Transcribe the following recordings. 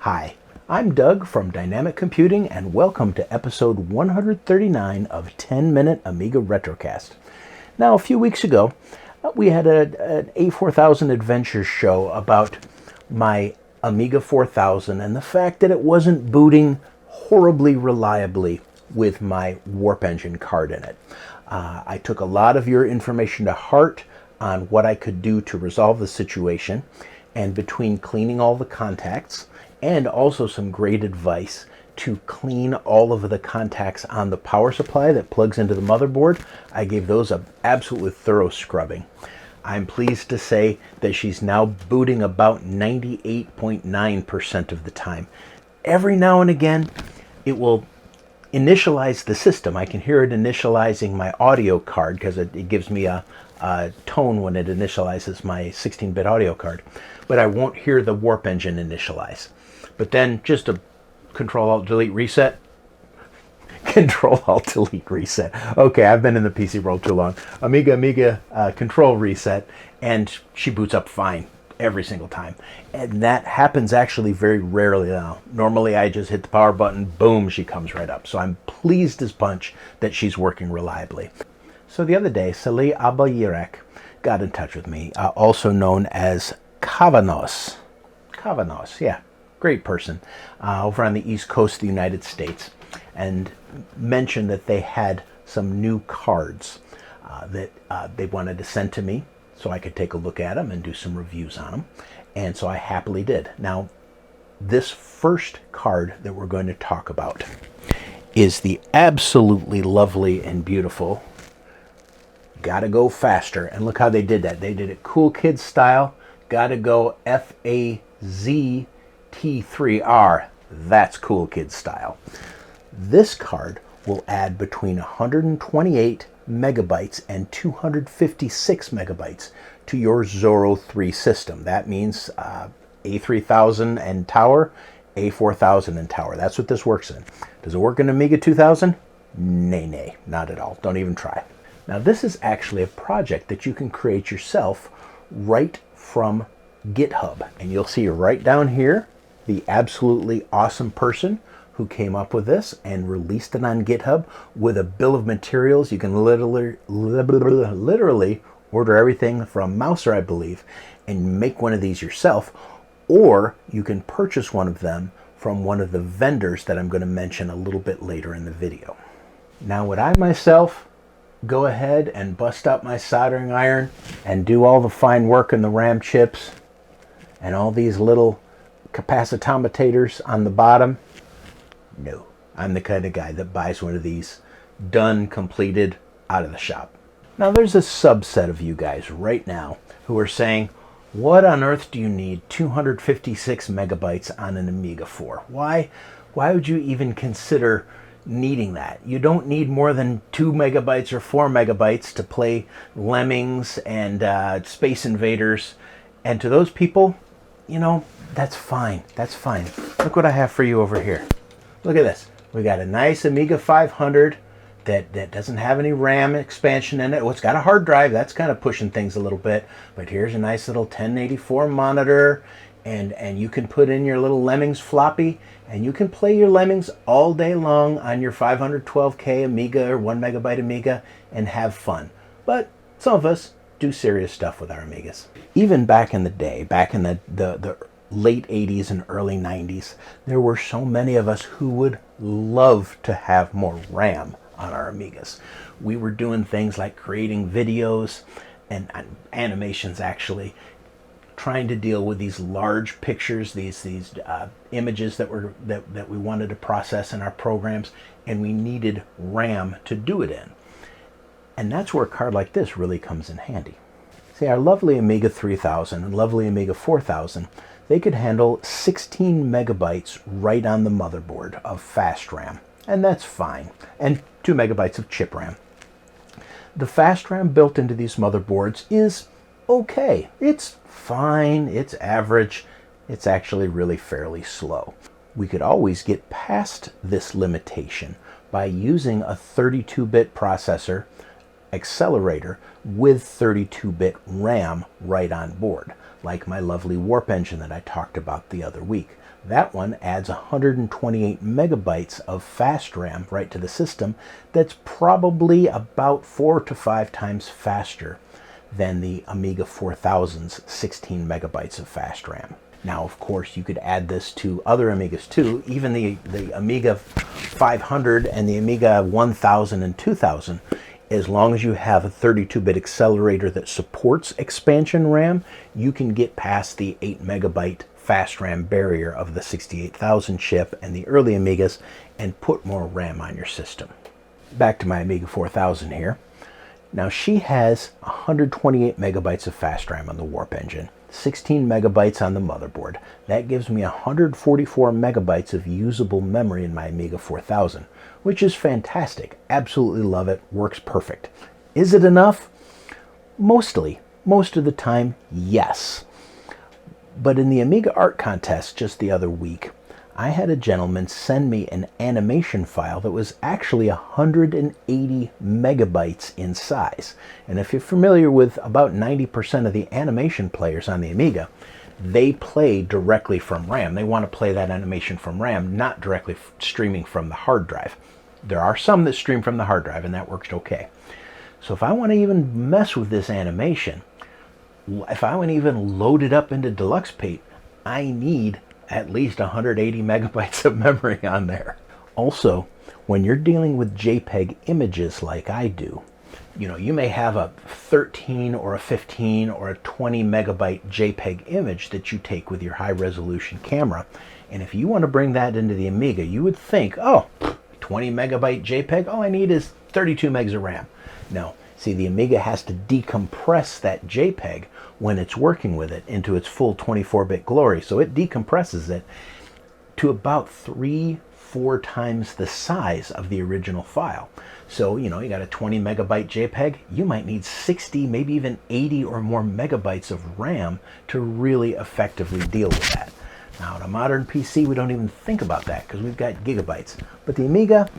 Hi, I'm Doug from Dynamic Computing and welcome to episode 139 of 10-Minute Amiga Retrocast. Now, a few weeks ago, we had an A4000 Adventures show about my Amiga 4000 and the fact that it wasn't booting horribly reliably with my Warp Engine card in it. I took a lot of your information to heart on what I could do to resolve the situation, and between cleaning all the contacts and also some great advice to clean all of the contacts on the power supply that plugs into the motherboard, I gave those an absolutely thorough scrubbing. I'm pleased to say that she's now booting about 98.9% of the time. Every now and again, it will initialize the system. I can hear it initializing my audio card because it gives me a tone when it initializes my 16-bit audio card, but I won't hear the Warp Engine initialize. But then just a Control-Alt-Delete reset. Control-Alt-Delete reset. Okay, I've been in the PC world too long. Amiga Control reset, and she boots up fine every single time. And that happens actually very rarely now. Normally I just hit the power button, boom, she comes right up. So I'm pleased as punch that she's working reliably. So the other day, Salih Abayirek got in touch with me, also known as Kavanos. Kavanos, yeah, great person, over on the East Coast of the United States, and mentioned that they had some new cards that they wanted to send to me so I could take a look at them and do some reviews on them. And so I happily did. Now, this first card that we're going to talk about is the absolutely lovely and beautiful GottaGoFazt3r. And look how they did that. They did it cool kids style. GottaGoFazt3r. That's cool kids style. This card will add between 128 megabytes and 256 megabytes to your ZORRO 3 system. That means A3000 and Tower, A4000 and Tower. That's what this works in. Does it work in Amiga 2000? Nay, not at all. Don't even try. Now, this is actually a project that you can create yourself right from GitHub. And you'll see right down here the absolutely awesome person who came up with this and released it on GitHub with a bill of materials. You can literally order everything from Mouser, I believe, and make one of these yourself, or you can purchase one of them from one of the vendors that I'm going to mention a little bit later in the video. Now, would I myself go ahead and bust out my soldering iron and do all the fine work in the RAM chips and all these little capacitometers on the bottom? No, I'm the kind of guy that buys one of these done, completed, out of the shop. Now, there's a subset of you guys right now who are saying, what on earth do you need 256 megabytes on an Amiga for? Why would you even consider needing that? You don't need more than 2 megabytes or 4 megabytes to play Lemmings and Space Invaders. And to those people, you know, that's fine. That's fine. Look what I have for you over here. Look at this. We got a nice Amiga 500 that doesn't have any RAM expansion in it. Well, it's got a hard drive. That's kind of pushing things a little bit. But here's a nice little 1084 monitor. And you can put in your little Lemmings floppy, and you can play your Lemmings all day long on your 512K Amiga or 1 megabyte Amiga and have fun. But some of us do serious stuff with our Amigas. Even back in the day, back in the late 80s and early 90s, there were so many of us who would love to have more RAM on our Amigas. We were doing things like creating videos and animations, actually, trying to deal with these large pictures, these images that we wanted to process in our programs, and we needed RAM to do it in. And that's where a card like this really comes in handy. See, our lovely Amiga 3000 and lovely Amiga 4000, they could handle 16 megabytes right on the motherboard of fast RAM, and that's fine, and 2 megabytes of chip RAM. The fast RAM built into these motherboards is okay. It's fine, it's average, it's actually really fairly slow. We could always get past this limitation by using a 32-bit processor accelerator with 32-bit RAM right on board. like my lovely Warp engine that I talked about the other week. That one adds 128 megabytes of fast RAM right to the system. That's probably about 4 to 5 times faster than the Amiga 4000's 16 megabytes of fast RAM. Now, of course, you could add this to other Amigas too. Even the Amiga 500 and the Amiga 1000 and 2000, as long as you have a 32-bit accelerator that supports expansion RAM, you can get past the 8 megabyte fast RAM barrier of the 68000 chip and the early Amigas and put more RAM on your system. Back to my Amiga 4000 here. Now, she has 128 megabytes of fast RAM on the Warp engine, 16 megabytes on the motherboard. That gives me 144 megabytes of usable memory in my Amiga 4000, which is fantastic. Absolutely love it. Works perfect. Is it enough? Mostly. Most of the time, yes. But in the Amiga Art Contest just the other week, I had a gentleman send me an animation file that was actually 180 megabytes in size. And if you're familiar with about 90% of the animation players on the Amiga, they play directly from RAM. They want to play that animation from RAM, not directly streaming from the hard drive. There are some that stream from the hard drive, and that works okay. So if I want to even mess with this animation, if I want to even load it up into Deluxe Paint, I need at least 180 megabytes of memory on there. Also, when you're dealing with JPEG images like I do, you may have a 13 or a 15 or a 20 megabyte JPEG image that you take with your high resolution camera. And if you want to bring that into the Amiga, you would think, oh, 20 megabyte JPEG, all I need is 32 megs of RAM. No, see, the Amiga has to decompress that JPEG when it's working with it into its full 24-bit glory. So it decompresses it to about 3-4 times the size of the original file. So, you got a 20 megabyte JPEG, you might need 60, maybe even 80 or more megabytes of RAM to really effectively deal with that. Now, on a modern PC, we don't even think about that because we've got gigabytes. But the Amiga,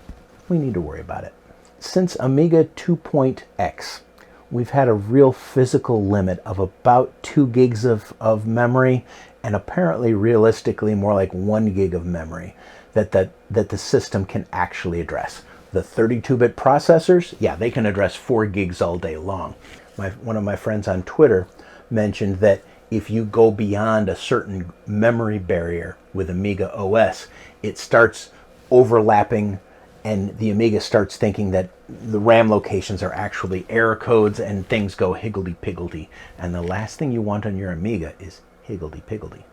we need to worry about it. Since Amiga 2.x, we've had a real physical limit of about 2 gigs of memory, and apparently realistically more like 1 gig of memory that the system can actually address. The 32-bit processors, yeah, they can address 4 gigs all day long. One of my friends on Twitter mentioned that if you go beyond a certain memory barrier with Amiga OS, it starts overlapping, and the Amiga starts thinking that the RAM locations are actually error codes and things go higgledy-piggledy. And the last thing you want on your Amiga is higgledy-piggledy.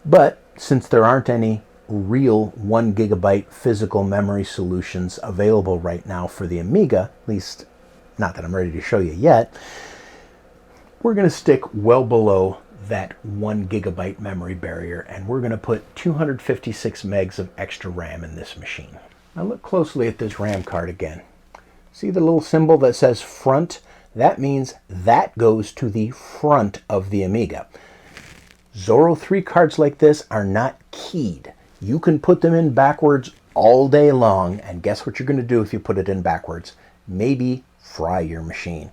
But since there aren't any real 1 gigabyte physical memory solutions available right now for the Amiga, at least not that I'm ready to show you yet, we're going to stick well below that 1 gigabyte memory barrier, and we're going to put 256 megs of extra RAM in this machine. Now look closely at this RAM card again. See the little symbol that says front? That means that goes to the front of the Amiga. Zorro 3 cards like this are not keyed. You can put them in backwards all day long, and guess what you're going to do if you put it in backwards? Maybe fry your machine.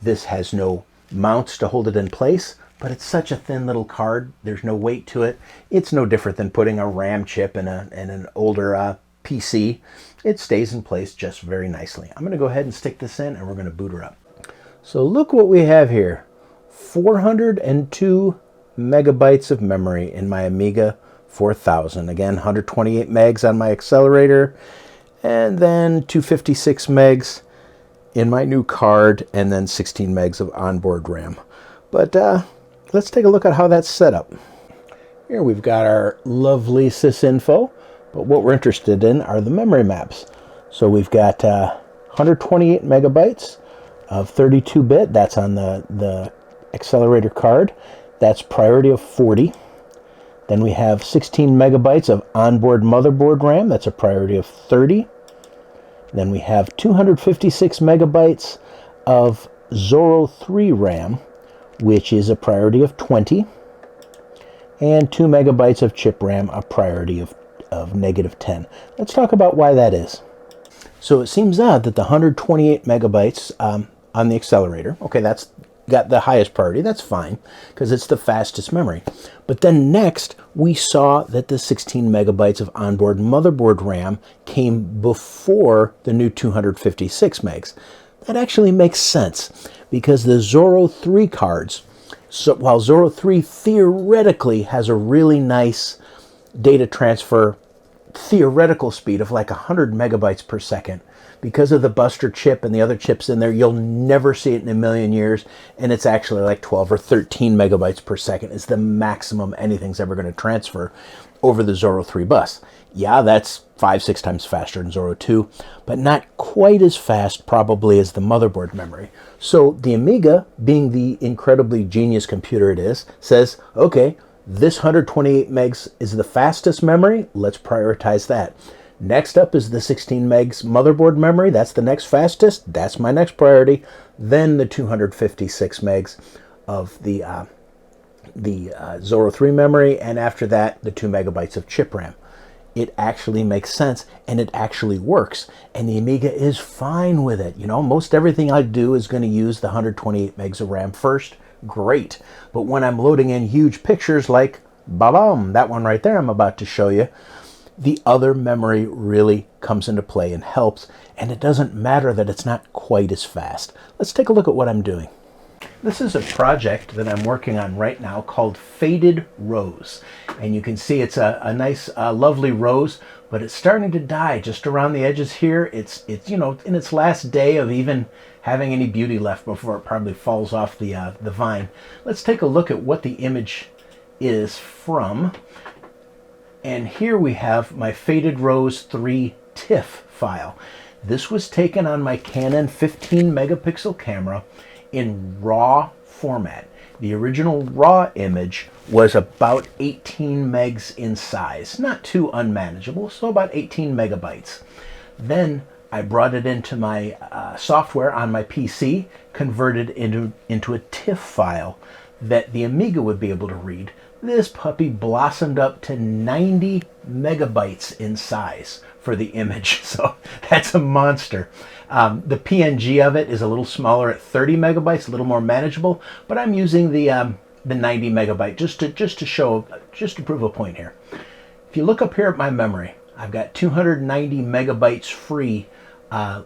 This has no mounts to hold it in place, but it's such a thin little card. There's no weight to it. It's no different than putting a RAM chip in an older PC. It stays in place just very nicely. I'm going to go ahead and stick this in, and we're going to boot her up. So look what we have here. 402 megabytes of memory in my Amiga 4000. Again, 128 megs on my accelerator, and then 256 megs in my new card, and then 16 megs of onboard RAM. But let's take a look at how that's set up. Here we've got our lovely sysinfo, but what we're interested in are the memory maps. So we've got 128 megabytes of 32-bit. That's on the accelerator card. That's priority of 40. Then we have 16 megabytes of onboard motherboard RAM. That's a priority of 30. Then we have 256 megabytes of Zorro 3 RAM, which is a priority of 20. And 2 megabytes of chip RAM, a priority of negative 10. Let's talk about why that is. So it seems odd that the 128 megabytes on the accelerator, okay, that's got the highest priority. That's fine, because it's the fastest memory. But then next, we saw that the 16 megabytes of onboard motherboard RAM came before the new 256 megs. That actually makes sense, because the Zorro 3 cards, so while Zorro 3 theoretically has a really nice data transfer theoretical speed of like 100 megabytes per second, because of the Buster chip and the other chips in there, you'll never see it in a million years, and it's actually like 12 or 13 megabytes per second is the maximum anything's ever going to transfer over the Zorro 3 bus. Yeah, that's 5-6 times faster than Zorro 2, but not quite as fast probably as the motherboard memory. So the Amiga, being the incredibly genius computer it is, says, okay, this 128 megs is the fastest memory, let's prioritize that. Next up is the 16 megs motherboard memory. That's the next fastest. That's my next priority. Then the 256 megs of the Zorro 3 memory, and after that, the 2 megabytes of chip RAM. It actually makes sense, and it actually works. And the Amiga is fine with it. You know, most everything I do is going to use the 128 megs of RAM first. Great. But when I'm loading in huge pictures like, ba-bum, that one right there I'm about to show you, the other memory really comes into play and helps, and it doesn't matter that it's not quite as fast. Let's take a look at what I'm doing. This is a project that I'm working on right now called Faded Rose, and you can see it's a nice lovely rose, but it's starting to die just around the edges here. It's you know, in its last day of even having any beauty left before it probably falls off the vine. Let's take a look at what the image is from. And here we have my Faded Rose 3 TIFF file. This was taken on my Canon 15 megapixel camera in RAW format. The original RAW image was about 18 megs in size, not too unmanageable, so about 18 megabytes. Then I brought it into my software on my PC, converted into a TIFF file that the Amiga would be able to read. This puppy blossomed up to 90 megabytes in size for the image, so that's a monster. The PNG of it is a little smaller at 30 megabytes, a little more manageable, but I'm using the 90 megabyte just to prove a point here. If you look up here at my memory, I've got 290 megabytes free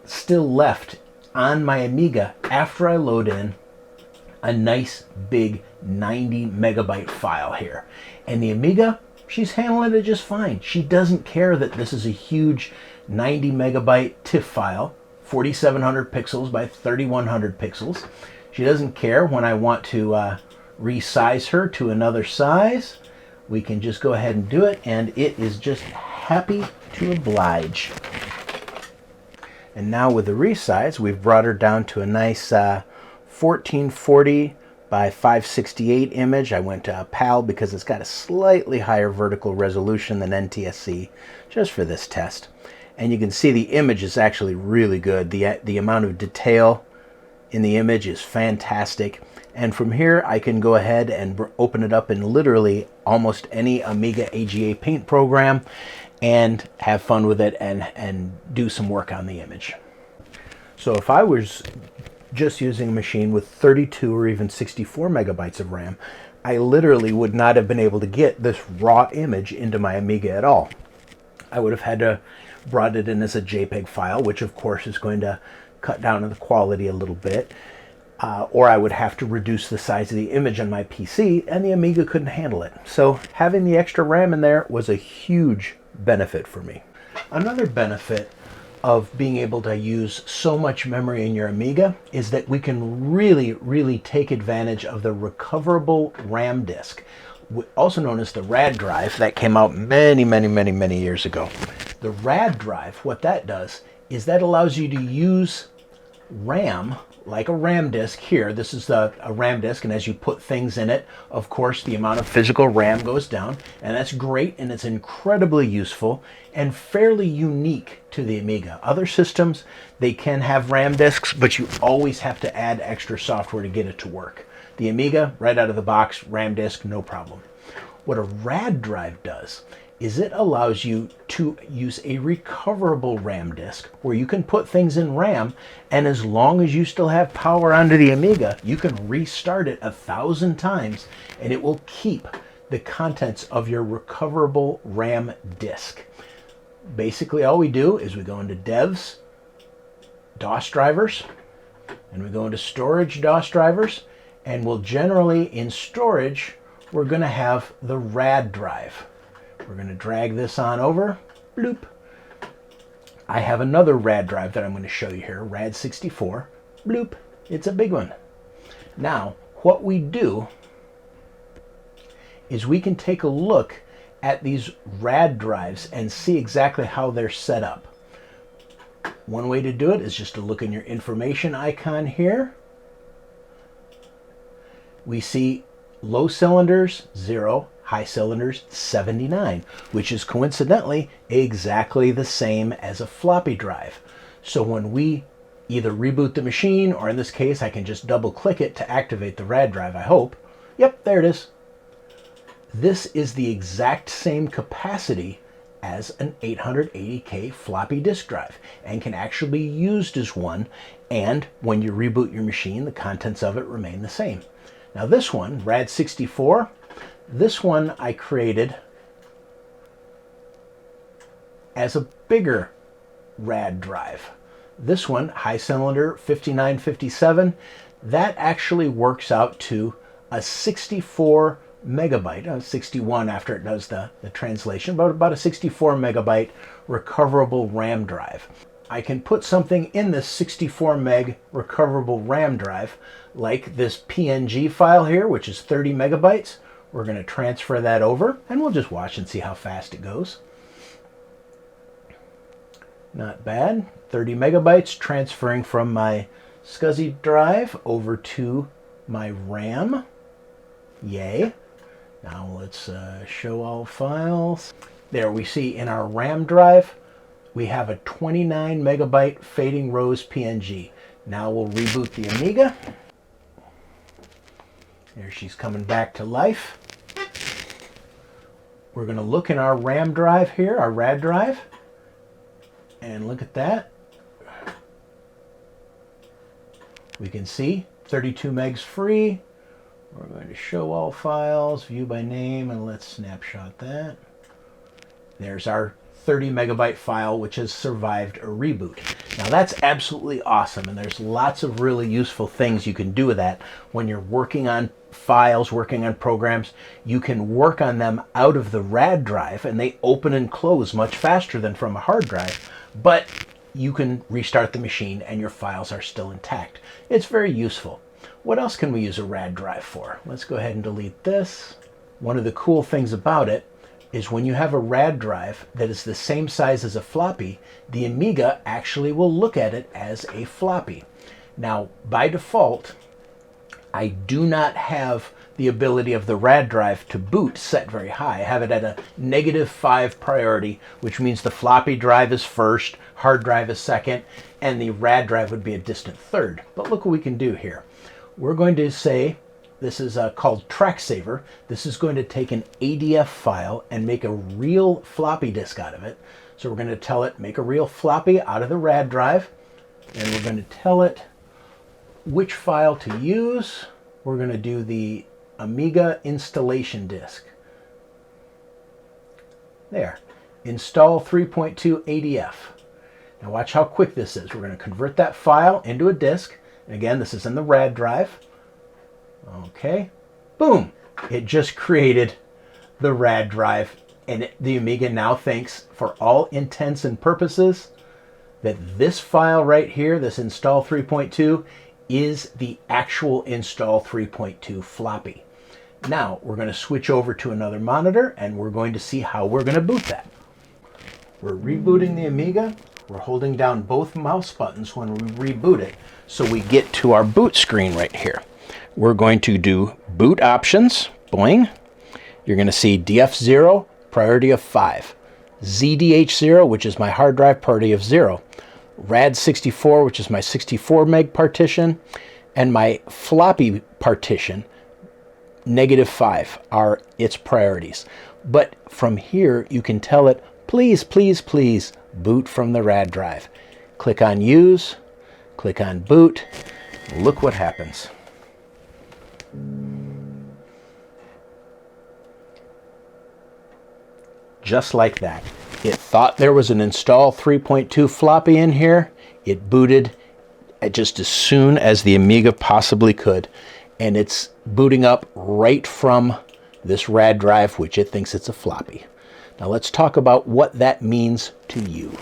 still left on my Amiga after I load in a nice big 90 megabyte file here. And the Amiga, she's handling it just fine. She doesn't care that this is a huge 90 megabyte TIFF file, 4700 pixels by 3100 pixels. She doesn't care when I want to resize her to another size. We can just go ahead and do it, and it is just happy to oblige. And now with the resize, we've brought her down to a nice 1440 by 568 image. I went to PAL because it's got a slightly higher vertical resolution than NTSC, just for this test. And you can see the image is actually really good. The amount of detail in the image is fantastic. And from here, I can go ahead and open it up in literally almost any Amiga AGA Paint program and have fun with it and do some work on the image. So if I was just using a machine with 32 or even 64 megabytes of RAM, I literally would not have been able to get this raw image into my Amiga at all. I would have had to brought it in as a JPEG file, which of course is going to cut down on the quality a little bit, or I would have to reduce the size of the image on my PC, and the Amiga couldn't handle it. So having the extra RAM in there was a huge benefit for me. Another benefit of being able to use so much memory in your Amiga is that we can really take advantage of the recoverable RAM disk, also known as the RAD drive, that came out many years ago. The RAD drive, what that does is that allows you to use RAM like a RAM disk here. This is a RAM disk, and as you put things in it, of course, the amount of physical RAM goes down, and that's great, and it's incredibly useful and fairly unique to the Amiga. Other systems, they can have RAM disks, but you always have to add extra software to get it to work. The Amiga, right out of the box, RAM disk, no problem. What a RAD drive does is it allows you to use a recoverable RAM disk where you can put things in RAM, and as long as you still have power onto the Amiga, you can restart it 1,000 times and it will keep the contents of your recoverable RAM disk. Basically, all we do is we go into Devs, DOS drivers, and we go into Storage, DOS drivers, and we'll generally, in storage, we're going to have the RAD drive. We're going to drag this on over, bloop. I have another RAD drive that I'm going to show you here, RAD 64, bloop. It's a big one. Now, what we do is we can take a look at these RAD drives and see exactly how they're set up. One way to do it is just to look in your information icon here. We see low cylinders, 0, high cylinders, 79, which is coincidentally exactly the same as a floppy drive. So when we either reboot the machine, or in this case, I can just double click it to activate the RAD drive, I hope. Yep, there it is. This is the exact same capacity as an 880K floppy disk drive and can actually be used as one, and when you reboot your machine, the contents of it remain the same. Now this one, RAD 64, this one I created as a bigger RAD drive. This one, high cylinder 5957, that actually works out to a 64 megabyte, 61 after it does the translation, but about a 64 megabyte recoverable RAM drive. I can put something in this 64 meg recoverable RAM drive, like this PNG file here, which is 30 megabytes. We're going to transfer that over, and we'll just watch and see how fast it goes. Not bad. 30 megabytes transferring from my SCSI drive over to my RAM. Yay. Now let's show all files. There we see in our RAM drive, we have a 29 megabyte fading rose PNG. Now we'll reboot the Amiga. There she's coming back to life. We're going to look in our RAM drive here, our RAD drive, and look at that. We can see 32 megs free. We're going to show all files, view by name, and let's snapshot that. There's our 30 megabyte file, which has survived a reboot. Now that's absolutely awesome, and there's lots of really useful things you can do with that. When you're working on files, working on programs, you can work on them out of the RAD drive, and they open and close much faster than from a hard drive, but you can restart the machine and your files are still intact. It's very useful. What else can we use a RAD drive for? Let's go ahead and delete this. One of the cool things about it is when you have a RAD drive that is the same size as a floppy, the Amiga actually will look at it as a floppy. Now, by default, I do not have the ability of the RAD drive to boot set very high. I have it at a -5 priority, which means the floppy drive is first, hard drive is second, and the RAD drive would be a distant third. But look what we can do here. We're going to say, this is called Track Saver. This is going to take an ADF file and make a real floppy disk out of it. So we're going to tell it, make a real floppy out of the RAD drive, and we're going to tell it which file to use. We're going to do the Amiga installation disk. There, install 3.2 ADF. Now watch how quick this is. We're going to convert that file into a disk. And again, this is in the RAD drive. Okay, boom. It just created the RAD drive, and the Amiga now thinks, for all intents and purposes, that this file right here, this install 3.2, is the actual install 3.2 floppy. Now we're going to switch over to another monitor and we're going to see how we're going to boot that. We're rebooting the Amiga. We're holding down both mouse buttons when we reboot it, so we get to our boot screen right here. We're going to do boot options, boing. You're going to see DF0, priority of 5. ZDH0, which is my hard drive, priority of 0. RAD 64, which is my 64 meg partition, and my floppy partition, -5, are its priorities. But from here, you can tell it, please, please, please boot from the RAD drive. Click on Use, click on Boot. Look what happens. Just like that. It thought there was an install 3.2 floppy in here. It booted just as soon as the Amiga possibly could. And it's booting up right from this RAD drive, which it thinks it's a floppy. Now let's talk about what that means to you.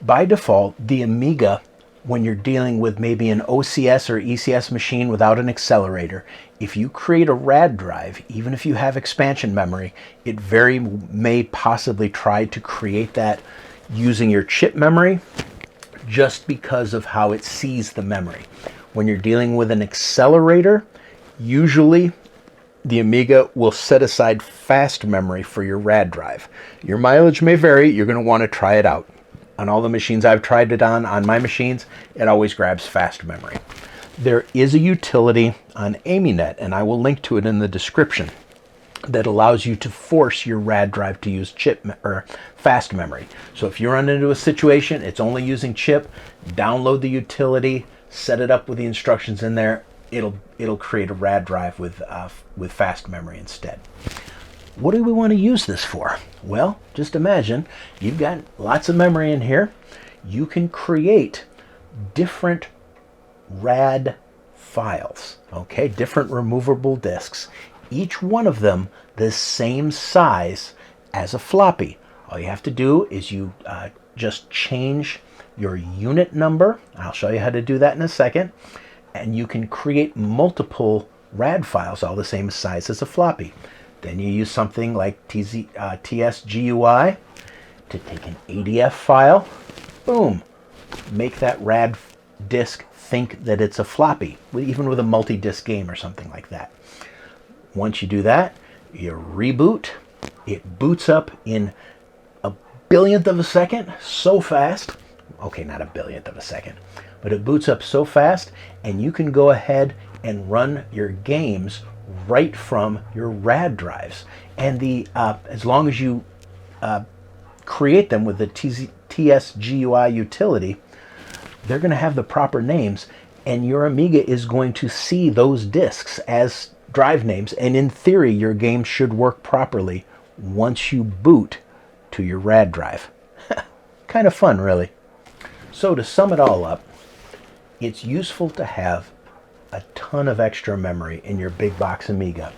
By default, the Amiga, when you're dealing with maybe an OCS or ECS machine without an accelerator, if you create a RAD drive, even if you have expansion memory, it very may possibly try to create that using your chip memory just because of how it sees the memory. When you're dealing with an accelerator, usually the Amiga will set aside fast memory for your RAD drive. Your mileage may vary. You're going to want to try it out. On all the machines I've tried it on my machines, it always grabs fast memory. There is a utility on AmiNet, and I will link to it in the description, that allows you to force your RAD drive to use fast memory. So if you run into a situation, it's only using chip, download the utility, set it up with the instructions in there. It'll create a RAD drive with fast memory instead. What do we want to use this for? Well, just imagine you've got lots of memory in here. You can create different RAD files, okay? Different removable disks. Each one of them the same size as a floppy. All you have to do is you just change your unit number. I'll show you how to do that in a second. And you can create multiple RAD files all the same size as a floppy. Then you use something like TSGUI to take an ADF file, boom, make that RAD disk think that it's a floppy, even with a multi-disk game or something like that. Once you do that, you reboot. It boots up in a billionth of a second, so fast. Okay, not a billionth of a second, but it boots up so fast, and you can go ahead and run your games right from your RAD drives. And as long as you create them with the TSGUI utility, they're going to have the proper names, and your Amiga is going to see those disks as drive names, and in theory your game should work properly once you boot to your RAD drive. Kind of fun, really. So to sum it all up, it's useful to have a ton of extra memory in your big box Amiga.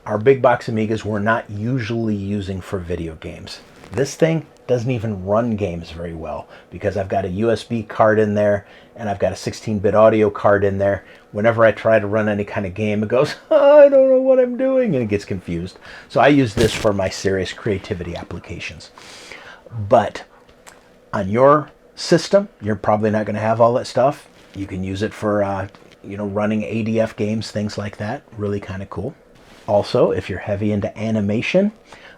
Our big box Amigas we're not usually using for video games. This thing doesn't even run games very well because I've got a USB card in there and I've got a 16-bit audio card in there. Whenever I try to run any kind of game, it goes, oh, I don't know what I'm doing, and it gets confused. So I use this for my serious creativity applications. But on your system, you're probably not going to have all that stuff. You can use it for running ADF games, things like that. Really kind of cool. Also, if you're heavy into animation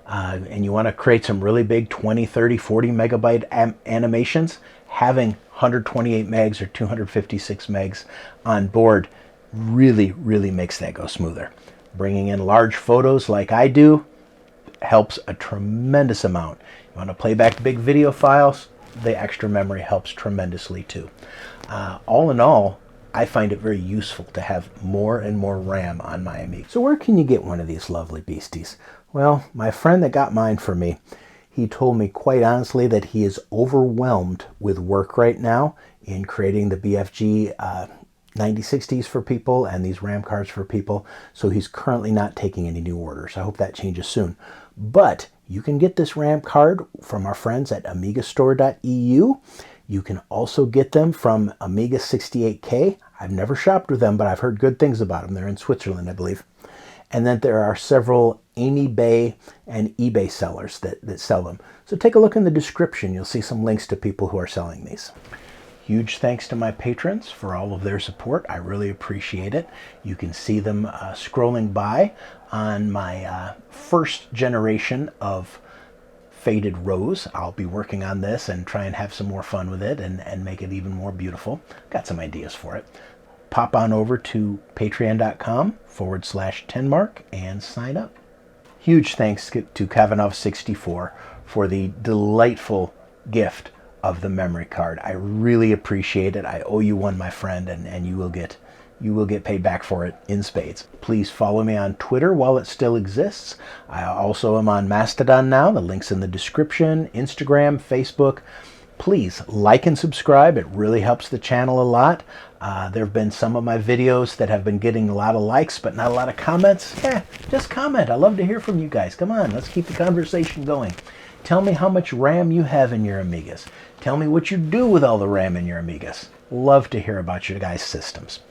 and you want to create some really big 20, 30, 40 megabyte animations, having 128 megs or 256 megs on board really, really makes that go smoother. Bringing in large photos like I do helps a tremendous amount. You want to play back big video files, the extra memory helps tremendously too. All in all, I find it very useful to have more and more RAM on my Amiga. So where can you get one of these lovely beasties? Well, my friend that got mine for me, he told me quite honestly that he is overwhelmed with work right now in creating the BFG 9060s for people and these RAM cards for people. So he's currently not taking any new orders. I hope that changes soon. But you can get this RAM card from our friends at Amigastore.eu. You can also get them from Amiga 68K. I've never shopped with them, but I've heard good things about them. They're in Switzerland, I believe. And then there are several AmiBay and eBay sellers that sell them. So take a look in the description. You'll see some links to people who are selling these. Huge thanks to my patrons for all of their support. I really appreciate it. You can see them scrolling by on my first generation of Faded Rose. I'll be working on this and try and have some more fun with it and make it even more beautiful. Got some ideas for it. Pop on over to patreon.com/10mark and sign up. huge thanks to Kavanov64 for the delightful gift of the memory card. I really appreciate it. I owe you one, my friend, and you will get paid back for it in spades. Please follow me on Twitter while it still exists. I also am on Mastodon now. The link's in the description. Instagram, Facebook. Please like and subscribe. It really helps the channel a lot. There have been some of my videos that have been getting a lot of likes, but not a lot of comments. Yeah, just comment. I love to hear from you guys. Come on, let's keep the conversation going. Tell me how much RAM you have in your Amigas. Tell me what you do with all the RAM in your Amigas. Love to hear about your guys' systems.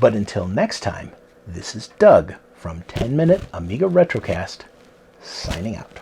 But until next time, this is Doug from 10 Minute Amiga Retrocast, signing out.